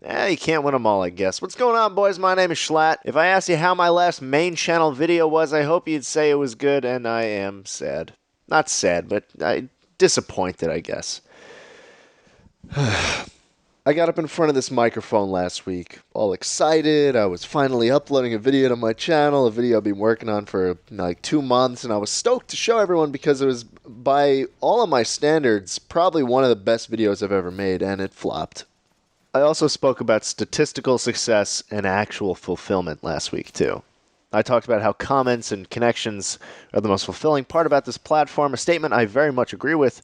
You can't win them all, I guess. What's going on, boys? My name is Schlatt. If I asked you how my last main channel video was, I hope you'd say it was good, and I am sad. Not sad, but disappointed, I guess. I got up in front of this microphone last week, all excited. I was finally uploading a video to my channel, a video I've been working on for like 2 months, and I was stoked to show everyone because it was, by all of my standards, probably one of the best videos I've ever made, and it flopped. I also spoke about statistical success and actual fulfillment last week, too. I talked about how comments and connections are the most fulfilling part about this platform, a statement I very much agree with.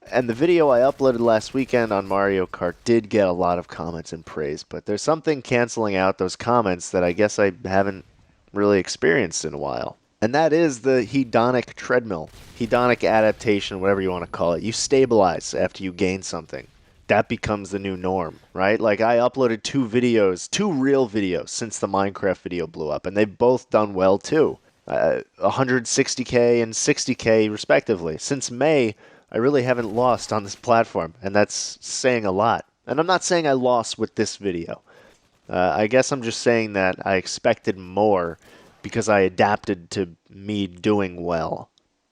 And the video I uploaded last weekend on Mario Kart did get a lot of comments and praise, but there's something canceling out those comments that I guess I haven't really experienced in a while. And that is the hedonic treadmill, hedonic adaptation, whatever you want to call it. You stabilize after you gain something. That becomes the new norm, right? Like, I uploaded 2 real videos since the Minecraft video blew up, and they've both done well too. 160K and 60K respectively. Since May, I really haven't lost on this platform, and that's saying a lot. And I'm not saying I lost with this video. I guess I'm just saying that I expected more because I adapted to me doing well.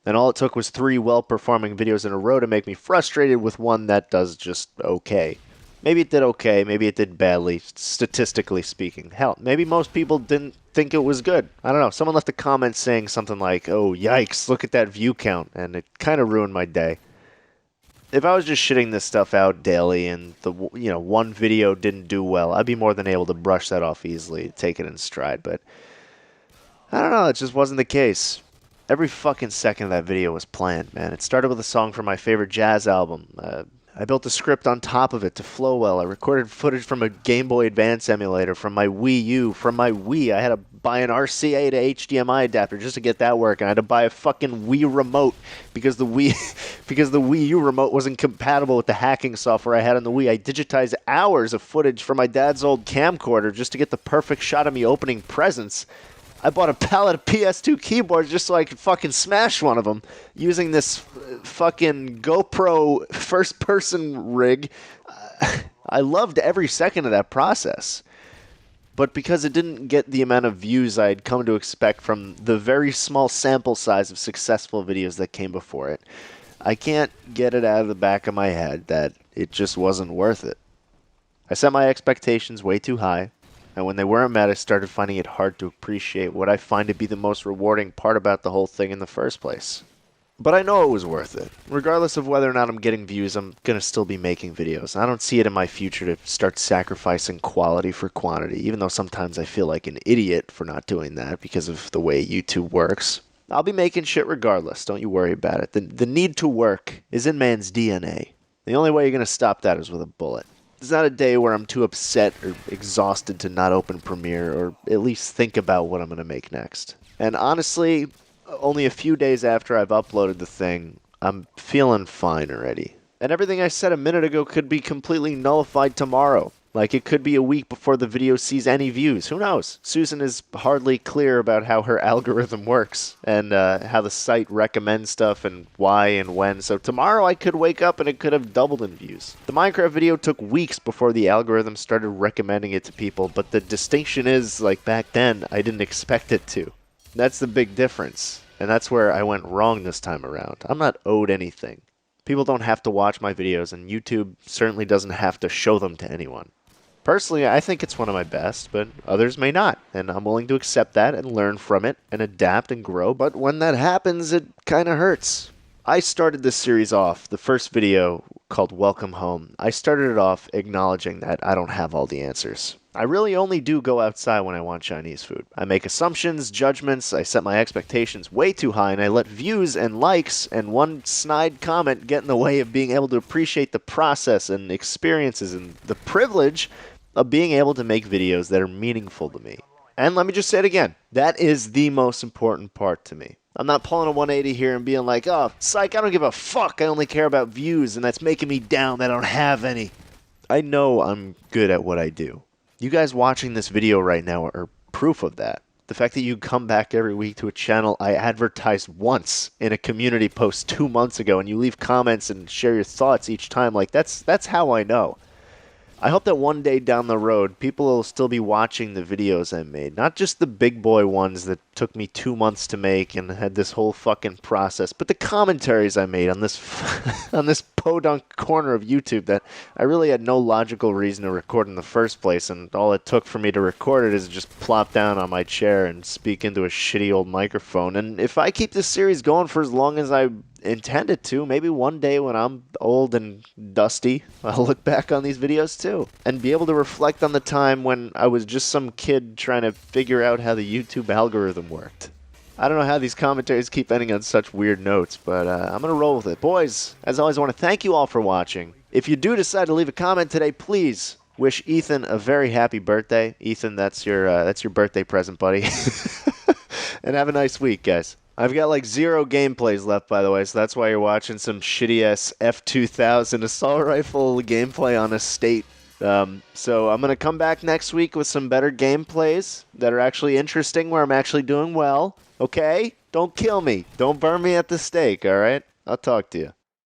And all it took was 3 well-performing videos in a row to make me frustrated with one that does just okay. Maybe it did okay, maybe it did badly, statistically speaking. Hell, maybe most people didn't think it was good. I don't know. Someone left a comment saying something like, "Oh, yikes, look at that view count," and it kind of ruined my day. If I was just shitting this stuff out daily and the one video didn't do well, I'd be more than able to brush that off easily, take it in stride, but I don't know, it just wasn't the case. Every fucking second of that video was planned, man. It started with a song from my favorite jazz album. I built a script on top of it to flow well. I recorded footage from a Game Boy Advance emulator, from my Wii U, from my Wii. I had to buy an RCA to HDMI adapter just to get that working. I had to buy a fucking Wii remote because the Wii U remote wasn't compatible with the hacking software I had on the Wii. I digitized hours of footage from my dad's old camcorder just to get the perfect shot of me opening presents. I bought a pallet of PS2 keyboards just so I could fucking smash one of them using this fucking GoPro first-person rig. I loved every second of that process. But because it didn't get the amount of views I had come to expect from the very small sample size of successful videos that came before it, I can't get it out of the back of my head that it just wasn't worth it. I set my expectations way too high. And when they weren't met, I started finding it hard to appreciate what I find to be the most rewarding part about the whole thing in the first place. But I know it was worth it. Regardless of whether or not I'm getting views, I'm going to still be making videos. I don't see it in my future to start sacrificing quality for quantity, even though sometimes I feel like an idiot for not doing that because of the way YouTube works. I'll be making shit regardless, don't you worry about it. The need to work is in man's DNA. The only way you're going to stop that is with a bullet. There's not a day where I'm too upset or exhausted to not open Premiere or at least think about what I'm going to make next. And honestly, only a few days after I've uploaded the thing, I'm feeling fine already. And everything I said a minute ago could be completely nullified tomorrow. Like, it could be a week before the video sees any views. Who knows? Susan is hardly clear about how her algorithm works and how the site recommends stuff and why and when. So tomorrow I could wake up and it could have doubled in views. The Minecraft video took weeks before the algorithm started recommending it to people, but the distinction is, like, back then, I didn't expect it to. That's the big difference. And that's where I went wrong this time around. I'm not owed anything. People don't have to watch my videos, and YouTube certainly doesn't have to show them to anyone. Personally, I think it's one of my best, but others may not, and I'm willing to accept that and learn from it and adapt and grow, but when that happens, it kind of hurts. I started this series off, the first video called Welcome Home. I started it off acknowledging that I don't have all the answers. I really only do go outside when I want Chinese food. I make assumptions, judgments, I set my expectations way too high, and I let views and likes and one snide comment get in the way of being able to appreciate the process and experiences and the privilege of being able to make videos that are meaningful to me. And let me just say it again, that is the most important part to me. I'm not pulling a 180 here and being like, oh, psych, I don't give a fuck, I only care about views, and that's making me down that I don't have any. I know I'm good at what I do. You guys watching this video right now are proof of that. The fact that you come back every week to a channel I advertised once in a community post 2 months ago, and you leave comments and share your thoughts each time, like, that's how I know. I hope that one day down the road, people will still be watching the videos I made. Not just the big boy ones that took me 2 months to make and had this whole fucking process, but the commentaries I made on this on this podunk corner of YouTube that I really had no logical reason to record in the first place, and all it took for me to record it is just plop down on my chair and speak into a shitty old microphone. And if I keep this series going for as long as I intended to, maybe one day when I'm old and dusty, I'll look back on these videos too and be able to reflect on the time when I was just some kid trying to figure out how the YouTube algorithm worked. I don't know how these commentaries keep ending on such weird notes, but I'm going to roll with it. Boys, as always, I want to thank you all for watching. If you do decide to leave a comment today, please wish Ethan a very happy birthday. Ethan, that's your birthday present, buddy. And have a nice week, guys. I've got like 0 gameplays left, by the way, so that's why you're watching some shitty-ass F2000 assault rifle gameplay on Estate. So I'm going to come back next week with some better gameplays that are actually interesting, where I'm actually doing well. Okay? Don't kill me. Don't burn me at the stake, all right? I'll talk to you.